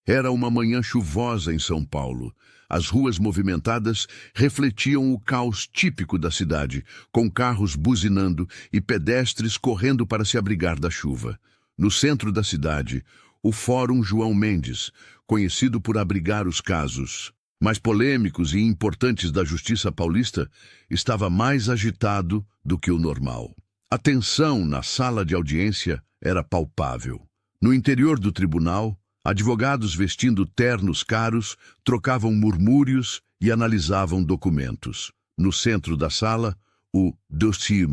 Era uma manhã chuvosa em São Paulo. As ruas movimentadas refletiam o caos típico da cidade, com carros buzinando e pedestres correndo para se abrigar da chuva. No centro da cidade, o Fórum João Mendes, conhecido por abrigar os casos mais polêmicos e importantes da Justiça Paulista, estava mais agitado do que o normal. A tensão na sala de audiência era palpável. No interior do tribunal, advogados vestindo ternos caros trocavam murmúrios e analisavam documentos. No centro da sala, o dossiê.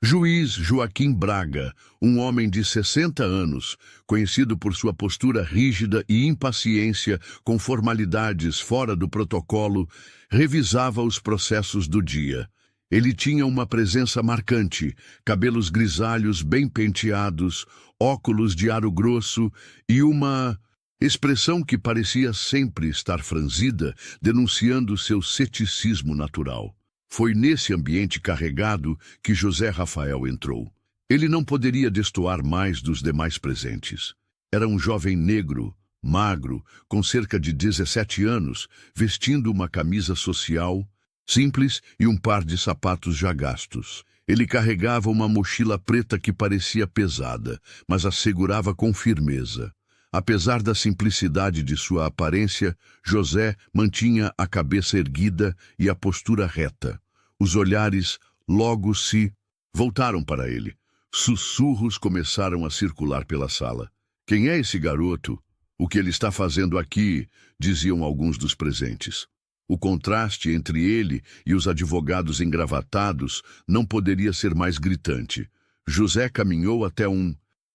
Juiz Joaquim Braga, um homem de 60 anos, conhecido por sua postura rígida e impaciência com formalidades fora do protocolo, revisava os processos do dia. Ele tinha uma presença marcante, cabelos grisalhos bem penteados, óculos de aro grosso e uma expressão que parecia sempre estar franzida, denunciando seu ceticismo natural. Foi nesse ambiente carregado que José Rafael entrou. Ele não poderia destoar mais dos demais presentes. Era um jovem negro, magro, com cerca de 17 anos, vestindo uma camisa social simples e um par de sapatos já gastos. Ele carregava uma mochila preta que parecia pesada, mas a segurava com firmeza. Apesar da simplicidade de sua aparência, José mantinha a cabeça erguida e a postura reta. Os olhares logo se voltaram para ele. Sussurros começaram a circular pela sala. "Quem é esse garoto? O que ele está fazendo aqui?" diziam alguns dos presentes. O contraste entre ele e os advogados engravatados não poderia ser mais gritante. José caminhou até um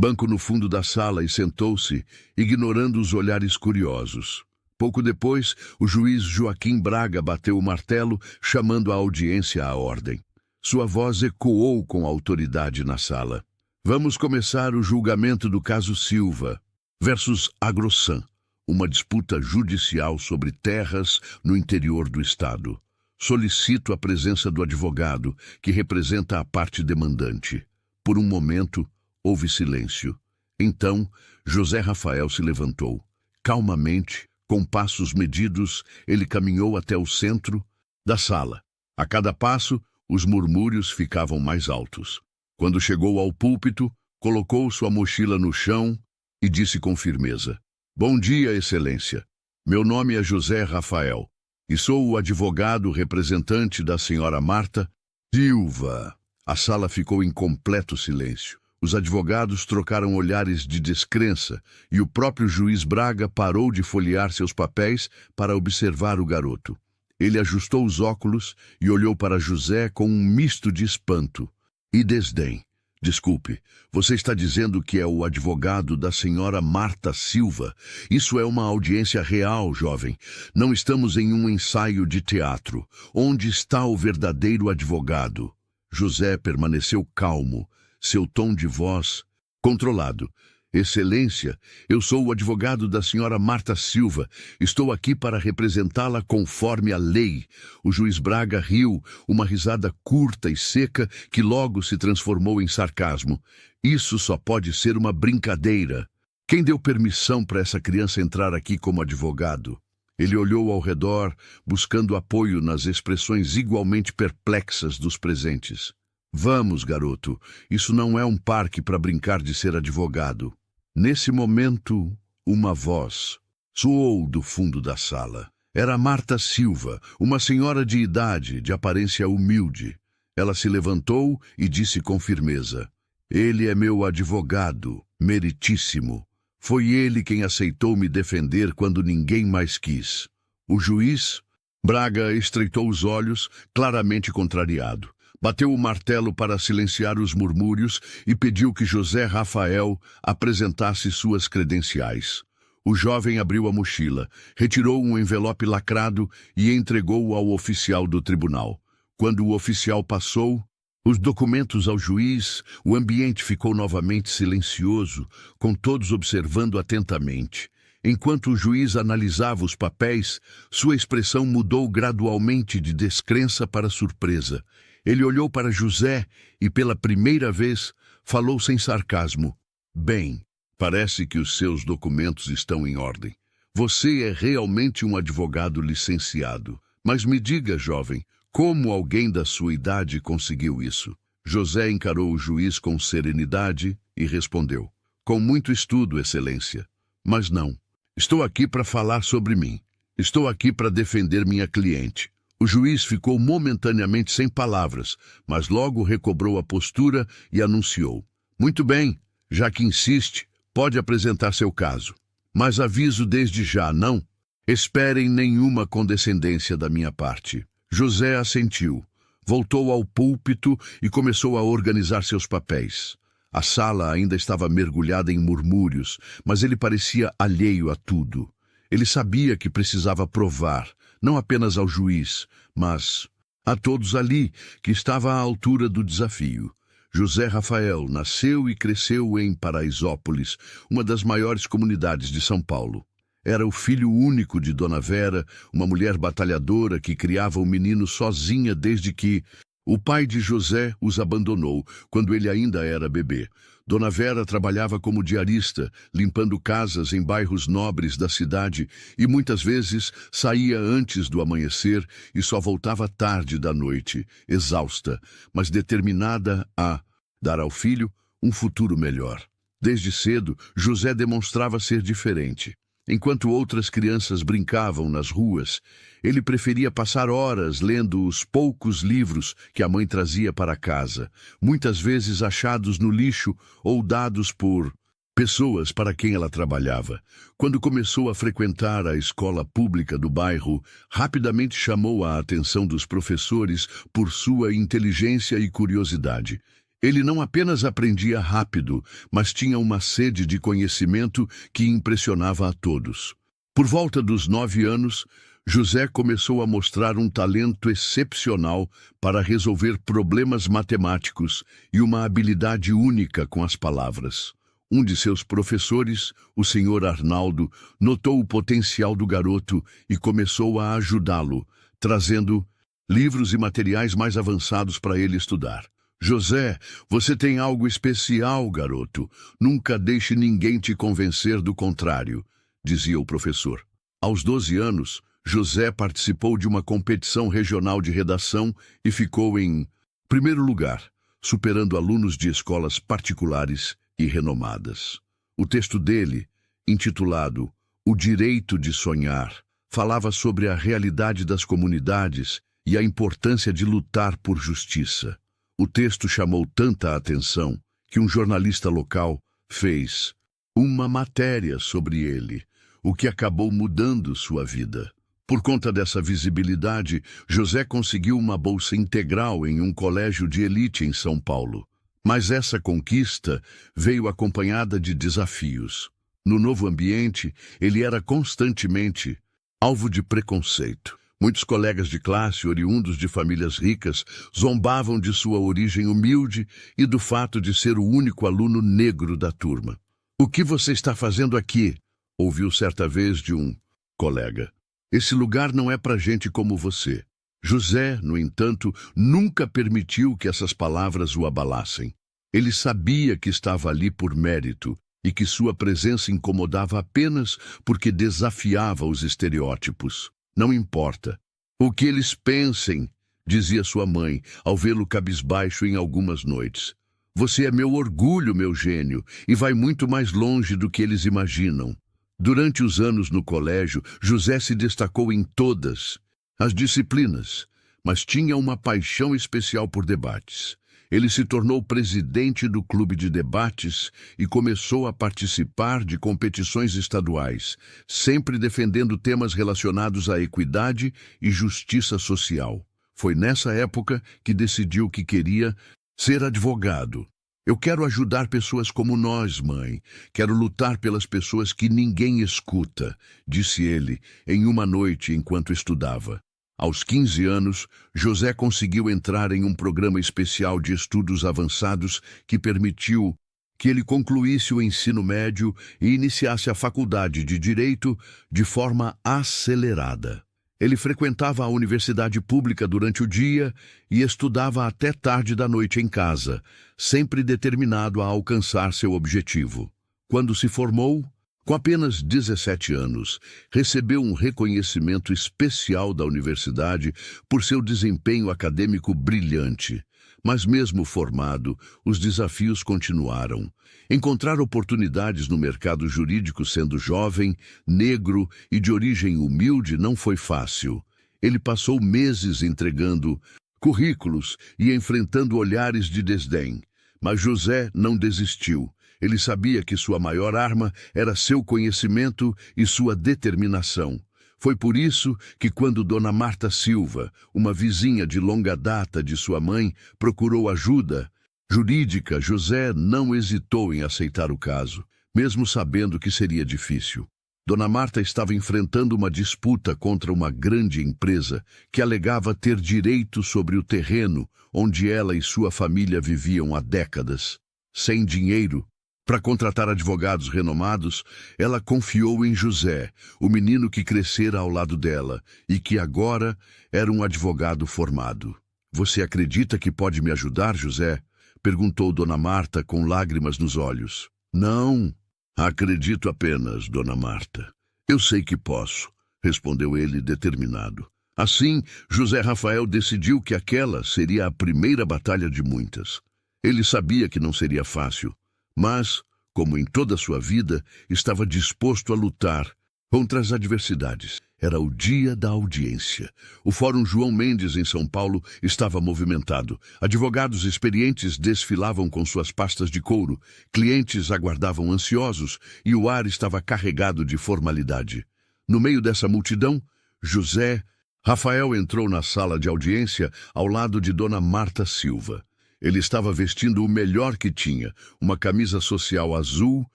banco no fundo da sala e sentou-se, ignorando os olhares curiosos. Pouco depois, o juiz Joaquim Braga bateu o martelo, chamando a audiência à ordem. Sua voz ecoou com autoridade na sala. "Vamos começar o julgamento do caso Silva versus Agrosan, uma disputa judicial sobre terras no interior do estado. Solicito a presença do advogado, que representa a parte demandante." Por um momento, houve silêncio. Então, José Rafael se levantou. Calmamente, com passos medidos, ele caminhou até o centro da sala. A cada passo, os murmúrios ficavam mais altos. Quando chegou ao púlpito, colocou sua mochila no chão e disse com firmeza: "Bom dia, Excelência. Meu nome é José Rafael e sou o advogado representante da senhora Marta Silva." A sala ficou em completo silêncio. Os advogados trocaram olhares de descrença e o próprio juiz Braga parou de folhear seus papéis para observar o garoto. Ele ajustou os óculos e olhou para José com um misto de espanto e desdém. "Desculpe, você está dizendo que é o advogado da senhora Marta Silva? Isso é uma audiência real, jovem. Não estamos em um ensaio de teatro. Onde está o verdadeiro advogado?" José permaneceu calmo, seu tom de voz controlado. "Excelência, eu sou o advogado da senhora Marta Silva. Estou aqui para representá-la conforme a lei." O juiz Braga riu, uma risada curta e seca que logo se transformou em sarcasmo. "Isso só pode ser uma brincadeira. Quem deu permissão para essa criança entrar aqui como advogado?" Ele olhou ao redor, buscando apoio nas expressões igualmente perplexas dos presentes. "Vamos, garoto, isso não é um parque para brincar de ser advogado." Nesse momento, uma voz soou do fundo da sala. Era Marta Silva, uma senhora de idade, de aparência humilde. Ela se levantou e disse com firmeza: "Ele é meu advogado, meritíssimo. Foi ele quem aceitou me defender quando ninguém mais quis." O juiz Braga estreitou os olhos, claramente contrariado. Bateu o martelo para silenciar os murmúrios e pediu que José Rafael apresentasse suas credenciais. O jovem abriu a mochila, retirou um envelope lacrado e entregou-o ao oficial do tribunal. Quando o oficial passou os documentos ao juiz, o ambiente ficou novamente silencioso, com todos observando atentamente. Enquanto o juiz analisava os papéis, sua expressão mudou gradualmente de descrença para surpresa. Ele olhou para José e, pela primeira vez, falou sem sarcasmo: "Bem, parece que os seus documentos estão em ordem. Você é realmente um advogado licenciado. Mas me diga, jovem, como alguém da sua idade conseguiu isso? José encarou o juiz com serenidade e respondeu: com muito estudo, excelência. Mas não. Estou aqui para falar sobre mim. Estou aqui para defender minha cliente. O juiz ficou momentaneamente sem palavras, mas logo recobrou a postura e anunciou: muito bem, já que insiste, pode apresentar seu caso. Mas aviso desde já, não esperem nenhuma condescendência da minha parte. José assentiu, voltou ao púlpito e começou a organizar seus papéis. A sala ainda estava mergulhada em murmúrios, mas ele parecia alheio a tudo. Ele sabia que precisava provar, não apenas ao juiz, mas a todos ali, que estava à altura do desafio. José Rafael nasceu e cresceu em Paraisópolis, uma das maiores comunidades de São Paulo. Era o filho único de Dona Vera, uma mulher batalhadora que criava o menino sozinha desde que o pai de José os abandonou, quando ele ainda era bebê. Dona Vera trabalhava como diarista, limpando casas em bairros nobres da cidade e muitas vezes saía antes do amanhecer e só voltava tarde da noite, exausta, mas determinada a dar ao filho um futuro melhor. Desde cedo, José demonstrava ser diferente. Enquanto outras crianças brincavam nas ruas, ele preferia passar horas lendo os poucos livros que a mãe trazia para casa, muitas vezes achados no lixo ou dados por pessoas para quem ela trabalhava. Quando começou a frequentar a escola pública do bairro, rapidamente chamou a atenção dos professores por sua inteligência e curiosidade. Ele não apenas aprendia rápido, mas tinha uma sede de conhecimento que impressionava a todos. Por volta dos 9 anos, José começou a mostrar um talento excepcional para resolver problemas matemáticos e uma habilidade única com as palavras. Um de seus professores, o senhor Arnaldo, notou o potencial do garoto e começou a ajudá-lo, trazendo livros e materiais mais avançados para ele estudar. José, você tem algo especial, garoto. Nunca deixe ninguém te convencer do contrário, dizia o professor. Aos 12 anos, José participou de uma competição regional de redação e ficou em primeiro lugar, superando alunos de escolas particulares e renomadas. O texto dele, intitulado O Direito de Sonhar, falava sobre a realidade das comunidades e a importância de lutar por justiça. O texto chamou tanta atenção que um jornalista local fez uma matéria sobre ele, o que acabou mudando sua vida. Por conta dessa visibilidade, José conseguiu uma bolsa integral em um colégio de elite em São Paulo. Mas essa conquista veio acompanhada de desafios. No novo ambiente, ele era constantemente alvo de preconceito. Muitos colegas de classe, oriundos de famílias ricas, zombavam de sua origem humilde e do fato de ser o único aluno negro da turma. "O que você está fazendo aqui?" ouviu certa vez de um colega. "Esse lugar não é para gente como você." José, no entanto, nunca permitiu que essas palavras o abalassem. Ele sabia que estava ali por mérito e que sua presença incomodava apenas porque desafiava os estereótipos. "Não importa o que eles pensem", dizia sua mãe, ao vê-lo cabisbaixo em algumas noites. "Você é meu orgulho, meu gênio, e vai muito mais longe do que eles imaginam." Durante os anos no colégio, José se destacou em todas as disciplinas, mas tinha uma paixão especial por debates. Ele se tornou presidente do clube de debates e começou a participar de competições estaduais, sempre defendendo temas relacionados à equidade e justiça social. Foi nessa época que decidiu que queria ser advogado. "Eu quero ajudar pessoas como nós, mãe. Quero lutar pelas pessoas que ninguém escuta", disse ele em uma noite enquanto estudava. Aos 15 anos, José conseguiu entrar em um programa especial de estudos avançados que permitiu que ele concluísse o ensino médio e iniciasse a faculdade de Direito de forma acelerada. Ele frequentava a universidade pública durante o dia e estudava até tarde da noite em casa, sempre determinado a alcançar seu objetivo. Quando se formou, Com apenas 17 anos, recebeu um reconhecimento especial da universidade por seu desempenho acadêmico brilhante. Mas mesmo formado, os desafios continuaram. Encontrar oportunidades no mercado jurídico sendo jovem, negro e de origem humilde não foi fácil. Ele passou meses entregando currículos e enfrentando olhares de desdém. Mas José não desistiu. Ele sabia que sua maior arma era seu conhecimento e sua determinação. Foi por isso que quando Dona Marta Silva, uma vizinha de longa data de sua mãe, procurou ajuda jurídica, José não hesitou em aceitar o caso, mesmo sabendo que seria difícil. Dona Marta estava enfrentando uma disputa contra uma grande empresa que alegava ter direito sobre o terreno onde ela e sua família viviam há décadas. Sem dinheiro para contratar advogados renomados, ela confiou em José, o menino que crescera ao lado dela e que agora era um advogado formado. "Você acredita que pode me ajudar, José?" perguntou Dona Marta com lágrimas nos olhos. "Não, acredito apenas, Dona Marta. Eu sei que posso", respondeu ele determinado. Assim, José Rafael decidiu que aquela seria a primeira batalha de muitas. Ele sabia que não seria fácil, mas, como em toda a sua vida, estava disposto a lutar contra as adversidades. Era o dia da audiência. O Fórum João Mendes, em São Paulo, estava movimentado. Advogados experientes desfilavam com suas pastas de couro, clientes aguardavam ansiosos e o ar estava carregado de formalidade. No meio dessa multidão, José Rafael entrou na sala de audiência ao lado de Dona Marta Silva. Ele estava vestindo o melhor que tinha, uma camisa social azul,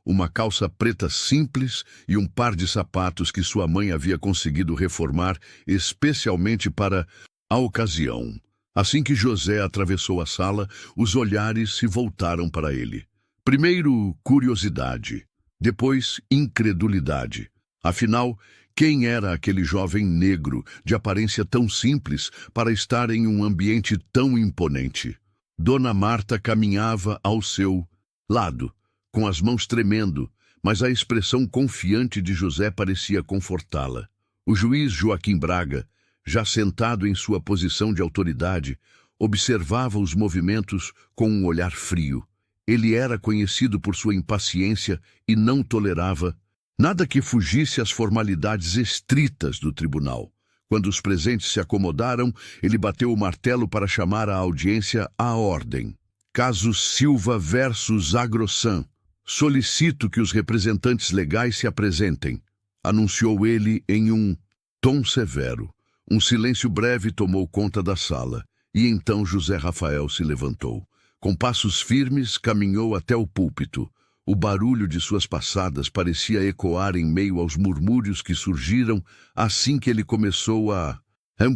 uma calça preta simples e um par de sapatos que sua mãe havia conseguido reformar especialmente para a ocasião. Assim que José atravessou a sala, os olhares se voltaram para ele. Primeiro, curiosidade, depois, incredulidade. Afinal, quem era aquele jovem negro, de aparência tão simples, para estar em um ambiente tão imponente? Dona Marta caminhava ao seu lado, com as mãos tremendo, mas a expressão confiante de José parecia confortá-la. O juiz Joaquim Braga, já sentado em sua posição de autoridade, observava os movimentos com um olhar frio. Ele era conhecido por sua impaciência e não tolerava nada que fugisse às formalidades estritas do tribunal. Quando os presentes se acomodaram, ele bateu o martelo para chamar a audiência à ordem. Caso Silva versus Agrossan. Solicito que os representantes legais se apresentem, anunciou ele em um tom severo. Um silêncio breve tomou conta da sala, e então José Rafael se levantou. Com passos firmes, caminhou até o púlpito. O barulho de suas passadas parecia ecoar em meio aos murmúrios que surgiram assim que ele começou a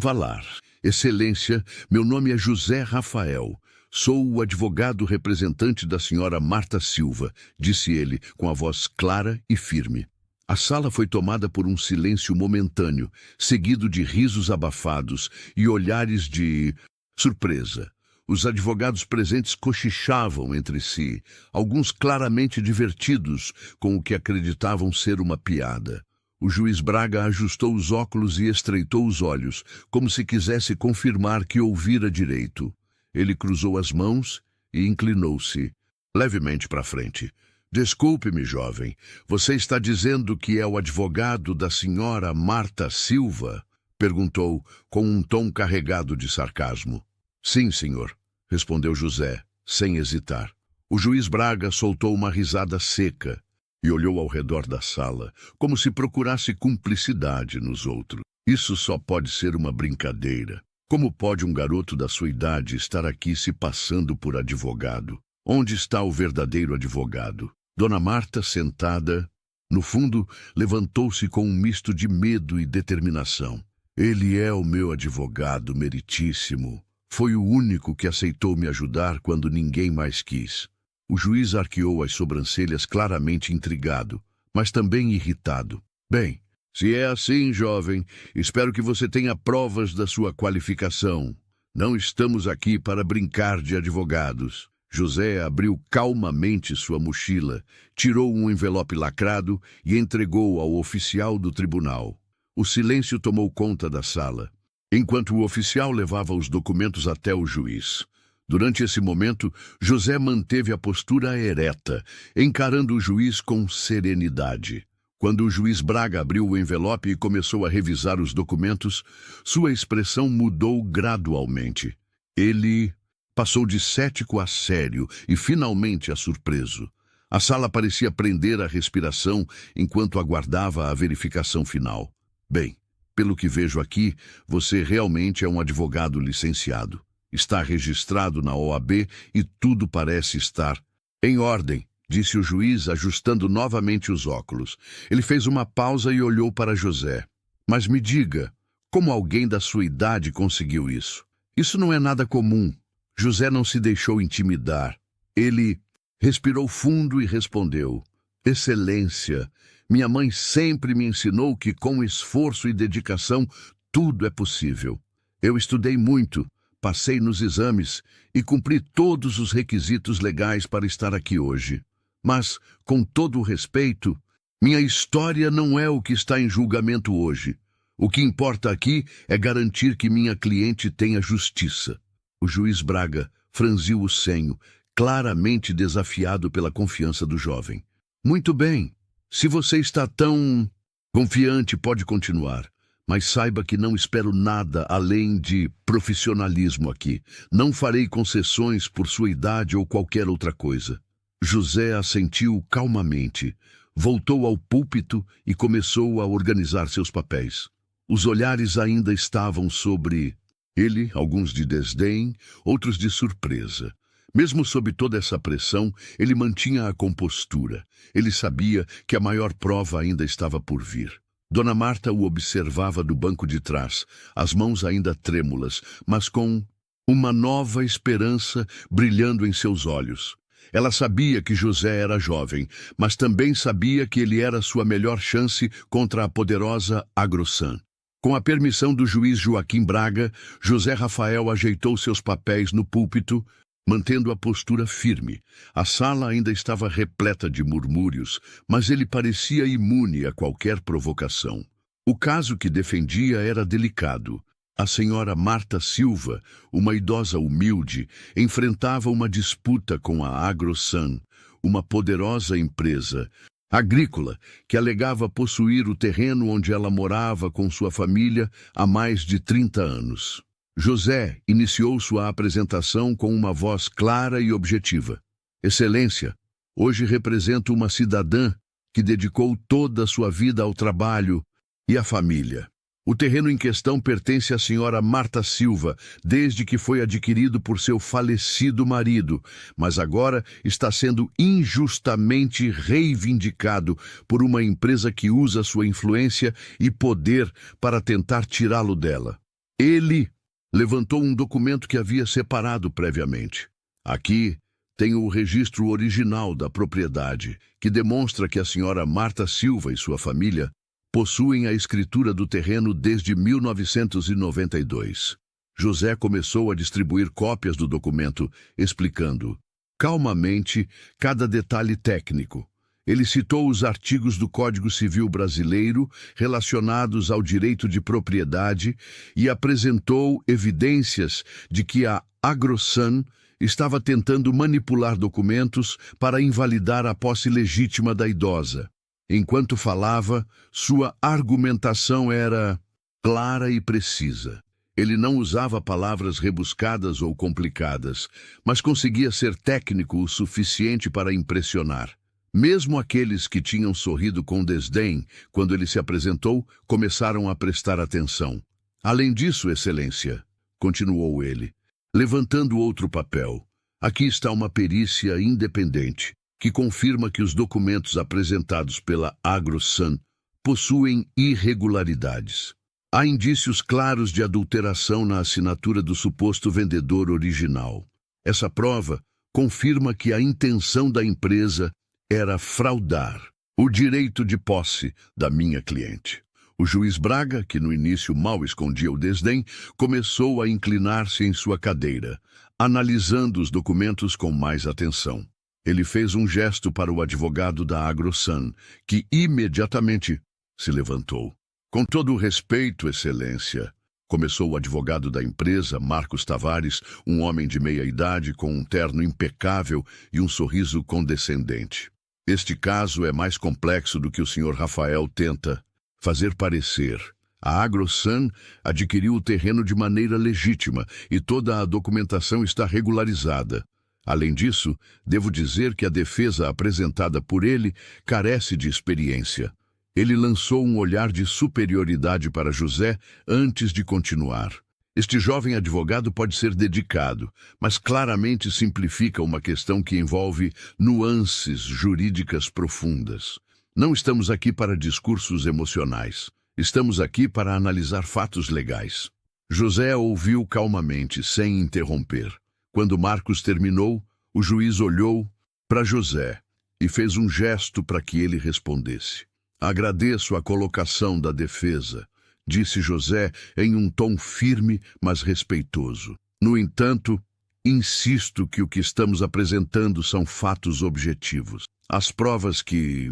falar. "Excelência, meu nome é José Rafael. Sou o advogado representante da senhora Marta Silva", disse ele, com a voz clara e firme. A sala foi tomada por um silêncio momentâneo, seguido de risos abafados e olhares de surpresa. Os advogados presentes cochichavam entre si, alguns claramente divertidos com o que acreditavam ser uma piada. O juiz Braga ajustou os óculos e estreitou os olhos, como se quisesse confirmar que ouvira direito. Ele cruzou as mãos e inclinou-se levemente para frente. "Desculpe-me, jovem. Você está dizendo que é o advogado da senhora Marta Silva?" perguntou, com um tom carregado de sarcasmo. "Sim, senhor", respondeu José, sem hesitar. O juiz Braga soltou uma risada seca e olhou ao redor da sala, como se procurasse cumplicidade nos outros. "Isso só pode ser uma brincadeira. Como pode um garoto da sua idade estar aqui se passando por advogado? Onde está o verdadeiro advogado?" Dona Marta, sentada no fundo, levantou-se com um misto de medo e determinação. "Ele é o meu advogado meritíssimo. Foi o único que aceitou me ajudar quando ninguém mais quis." O juiz arqueou as sobrancelhas, claramente intrigado, mas também irritado. "Bem, se é assim, jovem, espero que você tenha provas da sua qualificação. Não estamos aqui para brincar de advogados." José abriu calmamente sua mochila, tirou um envelope lacrado e entregou ao oficial do tribunal. O silêncio tomou conta da sala, enquanto o oficial levava os documentos até o juiz. Durante esse momento, José manteve a postura ereta, encarando o juiz com serenidade. Quando o juiz Braga abriu o envelope e começou a revisar os documentos, sua expressão mudou gradualmente. Ele passou de cético a sério e finalmente a surpreso. A sala parecia prender a respiração enquanto aguardava a verificação final. Bem, pelo que vejo aqui, você realmente é um advogado licenciado. Está registrado na OAB e tudo parece estar em ordem, disse o juiz, ajustando novamente os óculos. Ele fez uma pausa e olhou para José. Mas me diga, como alguém da sua idade conseguiu isso? Isso não é nada comum. José não se deixou intimidar. Ele respirou fundo e respondeu: Excelência, minha mãe sempre me ensinou que com esforço e dedicação tudo é possível. Eu estudei muito, passei nos exames e cumpri todos os requisitos legais para estar aqui hoje. Mas, com todo o respeito, minha história não é o que está em julgamento hoje. O que importa aqui é garantir que minha cliente tenha justiça. O juiz Braga franziu o senho, claramente desafiado pela confiança do jovem. Muito bem, se você está tão confiante, pode continuar. Mas saiba que não espero nada além de profissionalismo aqui. Não farei concessões por sua idade ou qualquer outra coisa. José assentiu calmamente, voltou ao púlpito e começou a organizar seus papéis. Os olhares ainda estavam sobre ele, alguns de desdém, outros de surpresa. Mesmo sob toda essa pressão, ele mantinha a compostura. Ele sabia que a maior prova ainda estava por vir. Dona Marta o observava do banco de trás, as mãos ainda trêmulas, mas com uma nova esperança brilhando em seus olhos. Ela sabia que José era jovem, mas também sabia que ele era sua melhor chance contra a poderosa Agrosan. Com a permissão do juiz Joaquim Braga, José Rafael ajeitou seus papéis no púlpito, mantendo a postura firme. A sala ainda estava repleta de murmúrios, mas ele parecia imune a qualquer provocação. O caso que defendia era delicado. A senhora Marta Silva, uma idosa humilde, enfrentava uma disputa com a Agrosan, uma poderosa empresa agrícola que alegava possuir o terreno onde ela morava com sua família há mais de 30 anos. José iniciou sua apresentação com uma voz clara e objetiva. Excelência, hoje represento uma cidadã que dedicou toda a sua vida ao trabalho e à família. O terreno em questão pertence à senhora Marta Silva, desde que foi adquirido por seu falecido marido, mas agora está sendo injustamente reivindicado por uma empresa que usa sua influência e poder para tentar tirá-lo dela. Ele levantou um documento que havia separado previamente. Aqui tenho o registro original da propriedade, que demonstra que a senhora Marta Silva e sua família possuem a escritura do terreno desde 1992. José começou a distribuir cópias do documento, explicando calmamente cada detalhe técnico. Ele citou os artigos do Código Civil Brasileiro relacionados ao direito de propriedade e apresentou evidências de que a Agrosan estava tentando manipular documentos para invalidar a posse legítima da idosa. Enquanto falava, sua argumentação era clara e precisa. Ele não usava palavras rebuscadas ou complicadas, mas conseguia ser técnico o suficiente para impressionar. Mesmo aqueles que tinham sorrido com desdém quando ele se apresentou, começaram a prestar atenção. Além disso, Excelência, continuou ele, levantando outro papel, aqui está uma perícia independente, que confirma que os documentos apresentados pela Agrosan possuem irregularidades. Há indícios claros de adulteração na assinatura do suposto vendedor original. Essa prova confirma que a intenção da empresa era fraudar o direito de posse da minha cliente. O juiz Braga, que no início mal escondia o desdém, começou a inclinar-se em sua cadeira, analisando os documentos com mais atenção. Ele fez um gesto para o advogado da AgroSan, que imediatamente se levantou. Com todo o respeito, Excelência, começou o advogado da empresa, Marcos Tavares, um homem de meia-idade com um terno impecável e um sorriso condescendente. Este caso é mais complexo do que o Sr. Rafael tenta fazer parecer. A AgroSan adquiriu o terreno de maneira legítima e toda a documentação está regularizada. Além disso, devo dizer que a defesa apresentada por ele carece de experiência. Ele lançou um olhar de superioridade para José antes de continuar. Este jovem advogado pode ser dedicado, mas claramente simplifica uma questão que envolve nuances jurídicas profundas. Não estamos aqui para discursos emocionais. Estamos aqui para analisar fatos legais. José ouviu calmamente, sem interromper. Quando Marcos terminou, o juiz olhou para José e fez um gesto para que ele respondesse. Agradeço a colocação da defesa, disse José em um tom firme, mas respeitoso. No entanto, insisto que o que estamos apresentando são fatos objetivos. As provas que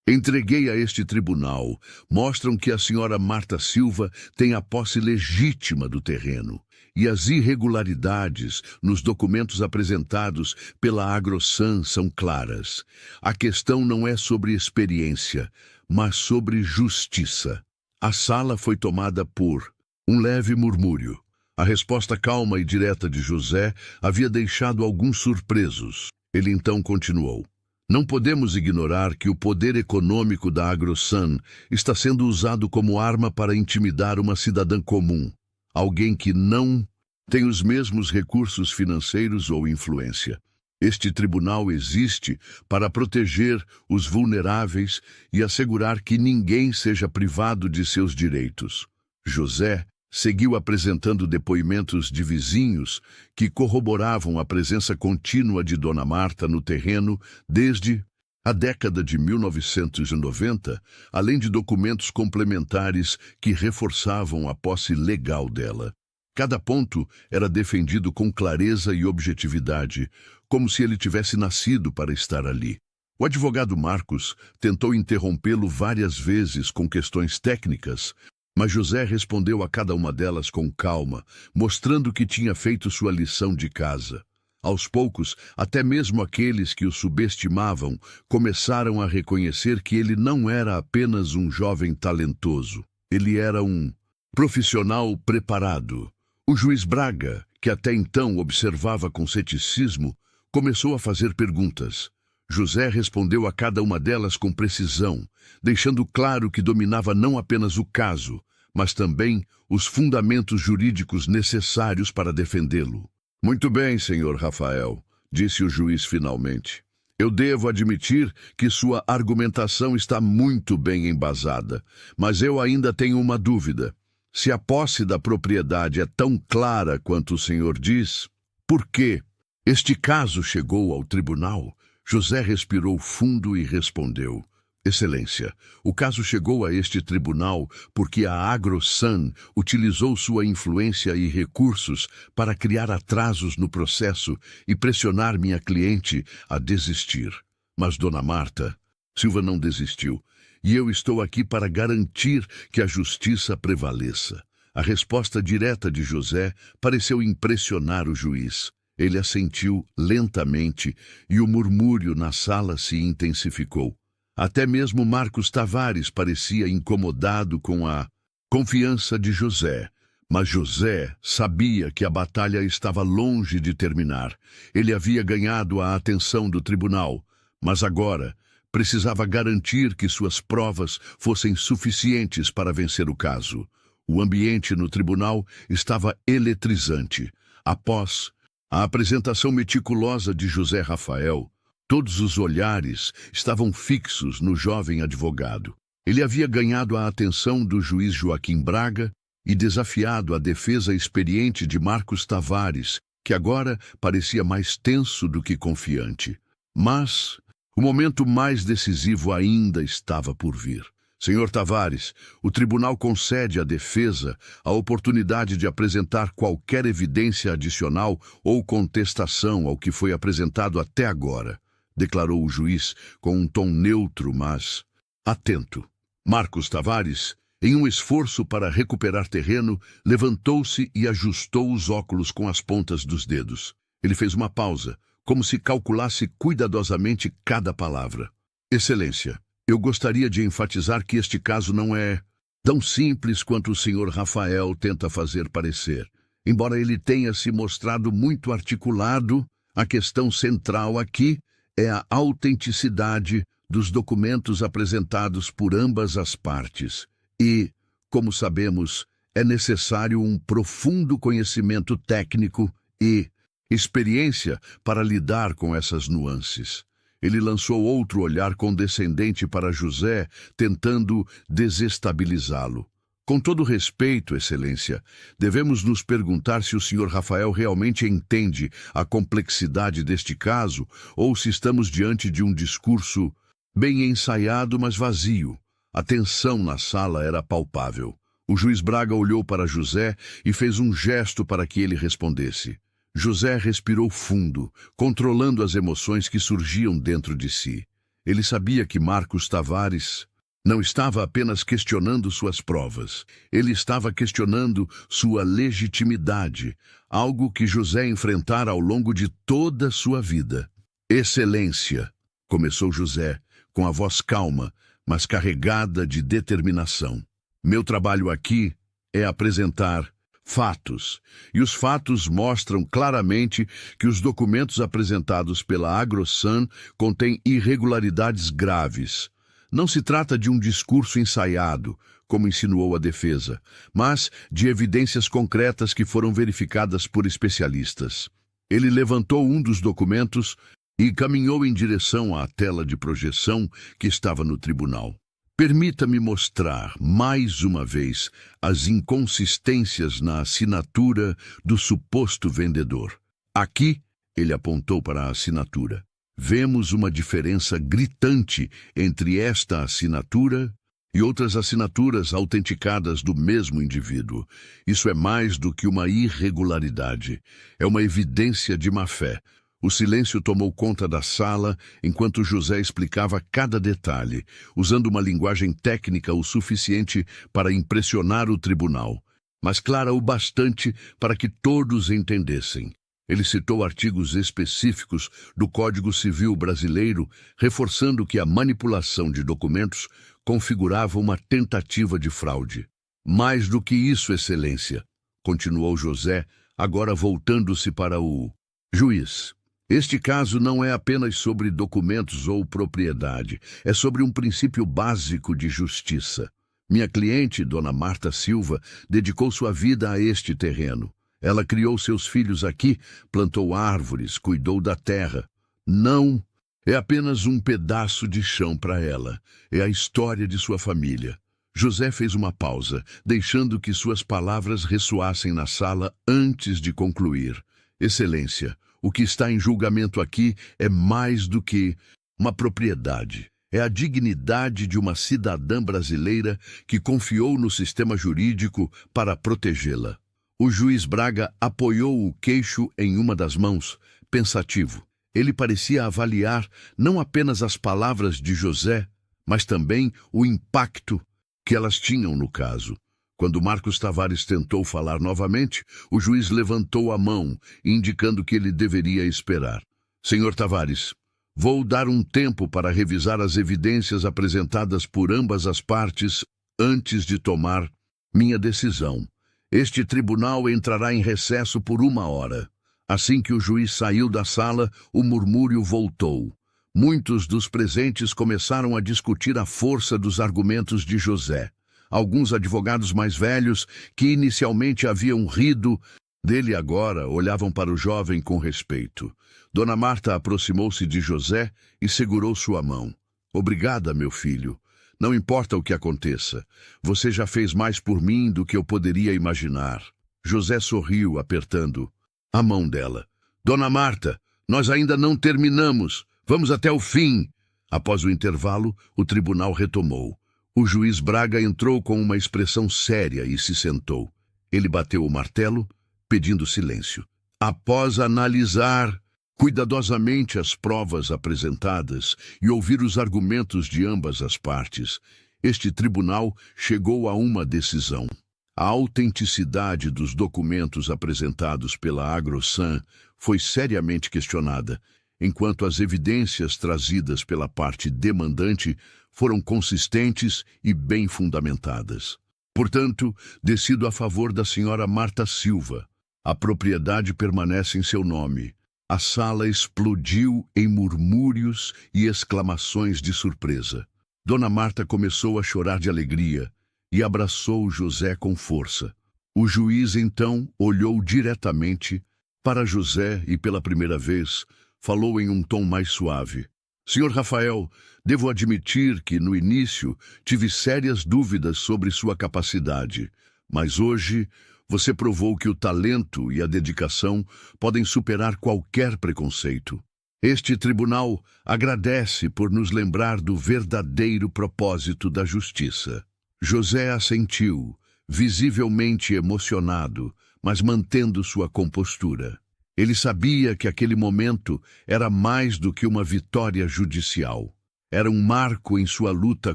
entreguei a este tribunal mostram que a senhora Marta Silva tem a posse legítima do terreno e as irregularidades nos documentos apresentados pela AgroSan são claras. A questão não é sobre experiência, mas sobre justiça. A sala foi tomada por um leve murmúrio. A resposta calma e direta de José havia deixado alguns surpresos. Ele então continuou. Não podemos ignorar que o poder econômico da AgroSan está sendo usado como arma para intimidar uma cidadã comum, alguém que não tem os mesmos recursos financeiros ou influência. Este tribunal existe para proteger os vulneráveis e assegurar que ninguém seja privado de seus direitos. José seguiu apresentando depoimentos de vizinhos que corroboravam a presença contínua de Dona Marta no terreno desde a década de 1990, além de documentos complementares que reforçavam a posse legal dela. Cada ponto era defendido com clareza e objetividade, como se ele tivesse nascido para estar ali. O advogado Marcos tentou interrompê-lo várias vezes com questões técnicas, mas José respondeu a cada uma delas com calma, mostrando que tinha feito sua lição de casa. Aos poucos, até mesmo aqueles que o subestimavam começaram a reconhecer que ele não era apenas um jovem talentoso. Ele era um profissional preparado. O juiz Braga, que até então observava com ceticismo, começou a fazer perguntas. José respondeu a cada uma delas com precisão, deixando claro que dominava não apenas o caso, mas também os fundamentos jurídicos necessários para defendê-lo. Muito bem, senhor Rafael, disse o juiz finalmente. Eu devo admitir que sua argumentação está muito bem embasada, mas eu ainda tenho uma dúvida. Se a posse da propriedade é tão clara quanto o senhor diz, por que este caso chegou ao tribunal? José respirou fundo e respondeu. Excelência, o caso chegou a este tribunal porque a AgroSan utilizou sua influência e recursos para criar atrasos no processo e pressionar minha cliente a desistir. Mas Dona Marta Silva não desistiu, e eu estou aqui para garantir que a justiça prevaleça. A resposta direta de José pareceu impressionar o juiz. Ele assentiu lentamente e o murmúrio na sala se intensificou. Até mesmo Marcos Tavares parecia incomodado com a confiança de José. Mas José sabia que a batalha estava longe de terminar. Ele havia ganhado a atenção do tribunal, mas agora precisava garantir que suas provas fossem suficientes para vencer o caso. O ambiente no tribunal estava eletrizante. Após a apresentação meticulosa de José Rafael, todos os olhares estavam fixos no jovem advogado. Ele havia ganhado a atenção do juiz Joaquim Braga e desafiado a defesa experiente de Marcos Tavares, que agora parecia mais tenso do que confiante. Mas o momento mais decisivo ainda estava por vir. Senhor Tavares, o tribunal concede à defesa a oportunidade de apresentar qualquer evidência adicional ou contestação ao que foi apresentado até agora, declarou o juiz com um tom neutro, mas atento. Marcos Tavares, em um esforço para recuperar terreno, levantou-se e ajustou os óculos com as pontas dos dedos. Ele fez uma pausa, como se calculasse cuidadosamente cada palavra. Excelência, eu gostaria de enfatizar que este caso não é tão simples quanto o senhor Rafael tenta fazer parecer. Embora ele tenha se mostrado muito articulado, a questão central aqui é a autenticidade dos documentos apresentados por ambas as partes. E, como sabemos, é necessário um profundo conhecimento técnico e experiência para lidar com essas nuances. Ele lançou outro olhar condescendente para José, tentando desestabilizá-lo. Com todo respeito, Excelência, devemos nos perguntar se o senhor Rafael realmente entende a complexidade deste caso ou se estamos diante de um discurso bem ensaiado, mas vazio. A tensão na sala era palpável. O juiz Braga olhou para José e fez um gesto para que ele respondesse. José respirou fundo, controlando as emoções que surgiam dentro de si. Ele sabia que Marcos Tavares não estava apenas questionando suas provas. Ele estava questionando sua legitimidade, algo que José enfrentara ao longo de toda a sua vida. Excelência, começou José, com a voz calma, mas carregada de determinação. Meu trabalho aqui é apresentar fatos, e os fatos mostram claramente que os documentos apresentados pela AgroSan contêm irregularidades graves. Não se trata de um discurso ensaiado, como insinuou a defesa, mas de evidências concretas que foram verificadas por especialistas. Ele levantou um dos documentos e caminhou em direção à tela de projeção que estava no tribunal. Permita-me mostrar, mais uma vez, as inconsistências na assinatura do suposto vendedor. Aqui, ele apontou para a assinatura. Vemos uma diferença gritante entre esta assinatura e outras assinaturas autenticadas do mesmo indivíduo. Isso é mais do que uma irregularidade. É uma evidência de má-fé. O silêncio tomou conta da sala enquanto José explicava cada detalhe, usando uma linguagem técnica o suficiente para impressionar o tribunal, mas clara o bastante para que todos entendessem. Ele citou artigos específicos do Código Civil brasileiro, reforçando que a manipulação de documentos configurava uma tentativa de fraude. Mais do que isso, Excelência, continuou José, agora voltando-se para o juiz. Este caso não é apenas sobre documentos ou propriedade, é sobre um princípio básico de justiça. Minha cliente, Dona Marta Silva, dedicou sua vida a este terreno. Ela criou seus filhos aqui, plantou árvores, cuidou da terra. Não é apenas um pedaço de chão para ela, é a história de sua família. José fez uma pausa, deixando que suas palavras ressoassem na sala antes de concluir. Excelência, o que está em julgamento aqui é mais do que uma propriedade. É a dignidade de uma cidadã brasileira que confiou no sistema jurídico para protegê-la. O juiz Braga apoiou o queixo em uma das mãos, pensativo. Ele parecia avaliar não apenas as palavras de José, mas também o impacto que elas tinham no caso. Quando Marcos Tavares tentou falar novamente, o juiz levantou a mão, indicando que ele deveria esperar. Senhor Tavares, vou dar um tempo para revisar as evidências apresentadas por ambas as partes antes de tomar minha decisão. Este tribunal entrará em recesso por 1 hora. Assim que o juiz saiu da sala, o murmúrio voltou. Muitos dos presentes começaram a discutir a força dos argumentos de José. Alguns advogados mais velhos, que inicialmente haviam rido dele agora, olhavam para o jovem com respeito. Dona Marta aproximou-se de José e segurou sua mão. Obrigada, meu filho. Não importa o que aconteça. Você já fez mais por mim do que eu poderia imaginar. José sorriu, apertando a mão dela. Dona Marta, nós ainda não terminamos. Vamos até o fim. Após o intervalo, o tribunal retomou. O juiz Braga entrou com uma expressão séria e se sentou. Ele bateu o martelo, pedindo silêncio. Após analisar cuidadosamente as provas apresentadas e ouvir os argumentos de ambas as partes, este tribunal chegou a uma decisão. A autenticidade dos documentos apresentados pela AgroSan foi seriamente questionada, enquanto as evidências trazidas pela parte demandante foram consistentes e bem fundamentadas. Portanto, decido a favor da senhora Marta Silva. A propriedade permanece em seu nome. A sala explodiu em murmúrios e exclamações de surpresa. Dona Marta começou a chorar de alegria e abraçou José com força. O juiz, então, olhou diretamente para José e, pela primeira vez, falou em um tom mais suave. Senhor Rafael, devo admitir que, no início, tive sérias dúvidas sobre sua capacidade, mas hoje você provou que o talento e a dedicação podem superar qualquer preconceito. Este tribunal agradece por nos lembrar do verdadeiro propósito da justiça. José assentiu, visivelmente emocionado, mas mantendo sua compostura. Ele sabia que aquele momento era mais do que uma vitória judicial. Era um marco em sua luta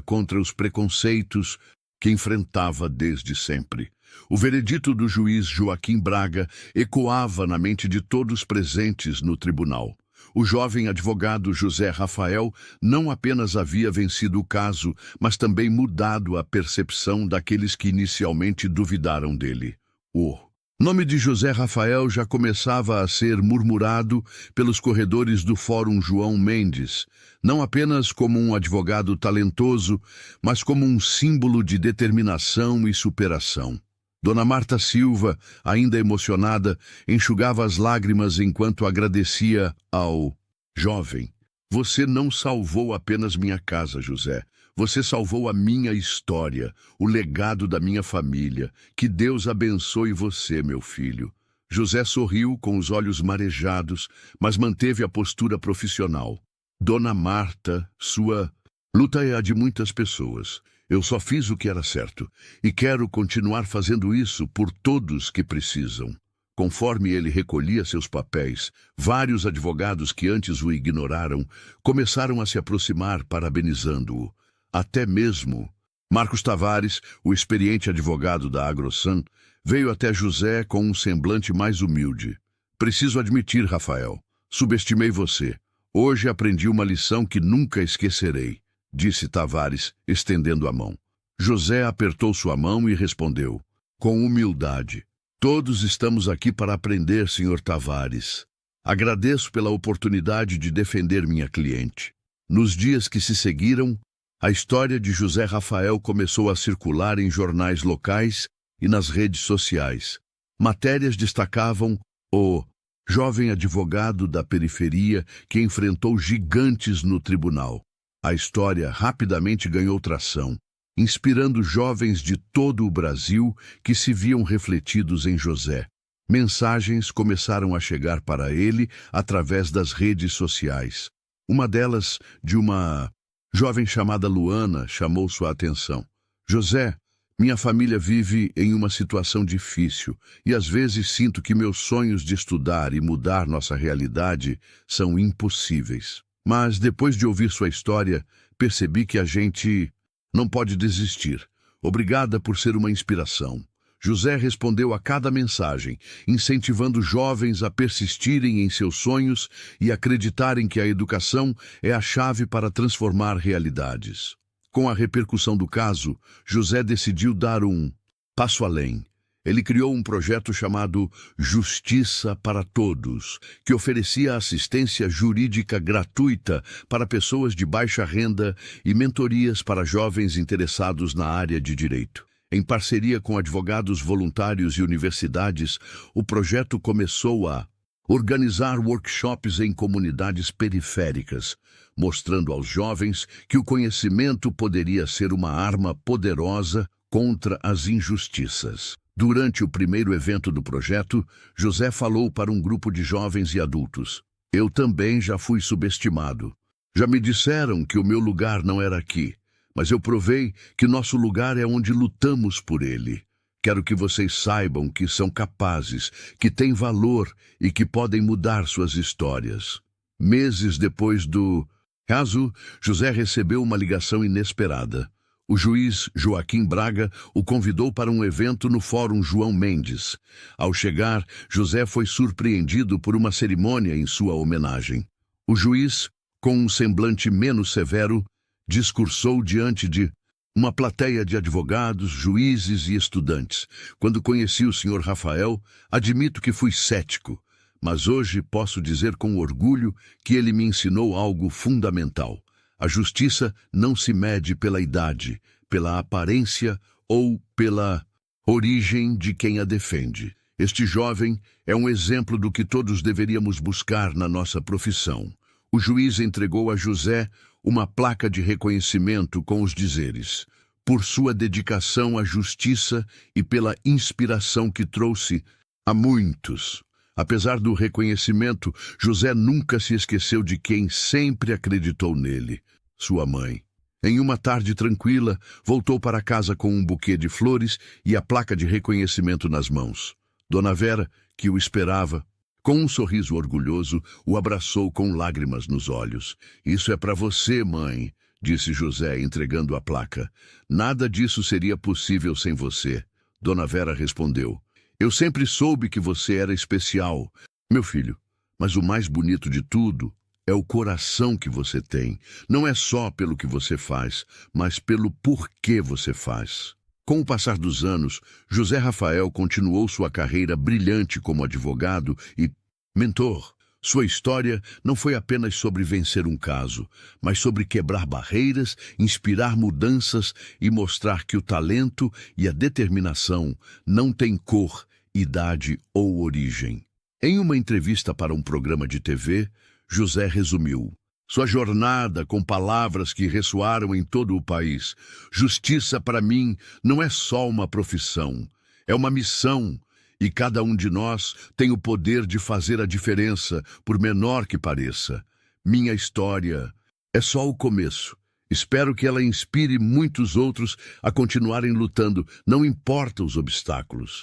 contra os preconceitos que enfrentava desde sempre. O veredito do juiz Joaquim Braga ecoava na mente de todos presentes no tribunal. O jovem advogado José Rafael não apenas havia vencido o caso, mas também mudado a percepção daqueles que inicialmente duvidaram dele. O nome de José Rafael já começava a ser murmurado pelos corredores do Fórum João Mendes, não apenas como um advogado talentoso, mas como um símbolo de determinação e superação. Dona Marta Silva, ainda emocionada, enxugava as lágrimas enquanto agradecia ao jovem. Você não salvou apenas minha casa, José. Você salvou a minha história, o legado da minha família. Que Deus abençoe você, meu filho. José sorriu com os olhos marejados, mas manteve a postura profissional. Dona Marta, sua luta é a de muitas pessoas. Eu só fiz o que era certo, e quero continuar fazendo isso por todos que precisam. Conforme ele recolhia seus papéis, vários advogados que antes o ignoraram começaram a se aproximar parabenizando-o. Até mesmo Marcos Tavares, o experiente advogado da AgroSan, veio até José com um semblante mais humilde. Preciso admitir, Rafael, subestimei você. Hoje aprendi uma lição que nunca esquecerei, disse Tavares, estendendo a mão. José apertou sua mão e respondeu, com humildade. Todos estamos aqui para aprender, Sr. Tavares. Agradeço pela oportunidade de defender minha cliente. Nos dias que se seguiram, a história de José Rafael começou a circular em jornais locais e nas redes sociais. Matérias destacavam o jovem advogado da periferia que enfrentou gigantes no tribunal. A história rapidamente ganhou tração, inspirando jovens de todo o Brasil que se viam refletidos em José. Mensagens começaram a chegar para ele através das redes sociais. Uma delas, de uma jovem chamada Luana, chamou sua atenção. José, minha família vive em uma situação difícil e às vezes sinto que meus sonhos de estudar e mudar nossa realidade são impossíveis. Mas depois de ouvir sua história, percebi que a gente não pode desistir. Obrigada por ser uma inspiração. José respondeu a cada mensagem, incentivando jovens a persistirem em seus sonhos e acreditarem que a educação é a chave para transformar realidades. Com a repercussão do caso, José decidiu dar um passo além. Ele criou um projeto chamado Justiça para Todos, que oferecia assistência jurídica gratuita para pessoas de baixa renda e mentorias para jovens interessados na área de direito. Em parceria com advogados voluntários e universidades, o projeto começou a organizar workshops em comunidades periféricas, mostrando aos jovens que o conhecimento poderia ser uma arma poderosa contra as injustiças. Durante o primeiro evento do projeto, José falou para um grupo de jovens e adultos. Eu também já fui subestimado. Já me disseram que o meu lugar não era aqui. mas eu provei que nosso lugar é onde lutamos por ele. Quero que vocês saibam que são capazes, que têm valor e que podem mudar suas histórias. Meses depois do caso, José recebeu uma ligação inesperada. O juiz Joaquim Braga o convidou para um evento no Fórum João Mendes. Ao chegar, José foi surpreendido por uma cerimônia em sua homenagem. O juiz, com um semblante menos severo, discursou diante de uma plateia de advogados, juízes e estudantes. Quando conheci o Sr. Rafael, admito que fui cético, mas hoje posso dizer com orgulho que ele me ensinou algo fundamental. A justiça não se mede pela idade, pela aparência ou pela origem de quem a defende. Este jovem é um exemplo do que todos deveríamos buscar na nossa profissão. O juiz entregou a José uma placa de reconhecimento com os dizeres: por sua dedicação à justiça e pela inspiração que trouxe a muitos. Apesar do reconhecimento, José nunca se esqueceu de quem sempre acreditou nele, sua mãe. Em uma tarde tranquila, voltou para casa com um buquê de flores e a placa de reconhecimento nas mãos. Dona Vera, que o esperava, com um sorriso orgulhoso, o abraçou com lágrimas nos olhos. Isso é para você, mãe, disse José, entregando a placa. Nada disso seria possível sem você. Dona Vera respondeu: eu sempre soube que você era especial, meu filho, mas o mais bonito de tudo é o coração que você tem. Não é só pelo que você faz, mas pelo porquê você faz. Com o passar dos anos, José Rafael continuou sua carreira brilhante como advogado e mentor. Sua história não foi apenas sobre vencer um caso, mas sobre quebrar barreiras, inspirar mudanças e mostrar que o talento e a determinação não têm cor, idade ou origem. Em uma entrevista para um programa de TV, José resumiu sua jornada com palavras que ressoaram em todo o país. Justiça para mim não é só uma profissão, é uma missão. E cada um de nós tem o poder de fazer a diferença, por menor que pareça. Minha história é só o começo. Espero que ela inspire muitos outros a continuarem lutando, não importa os obstáculos.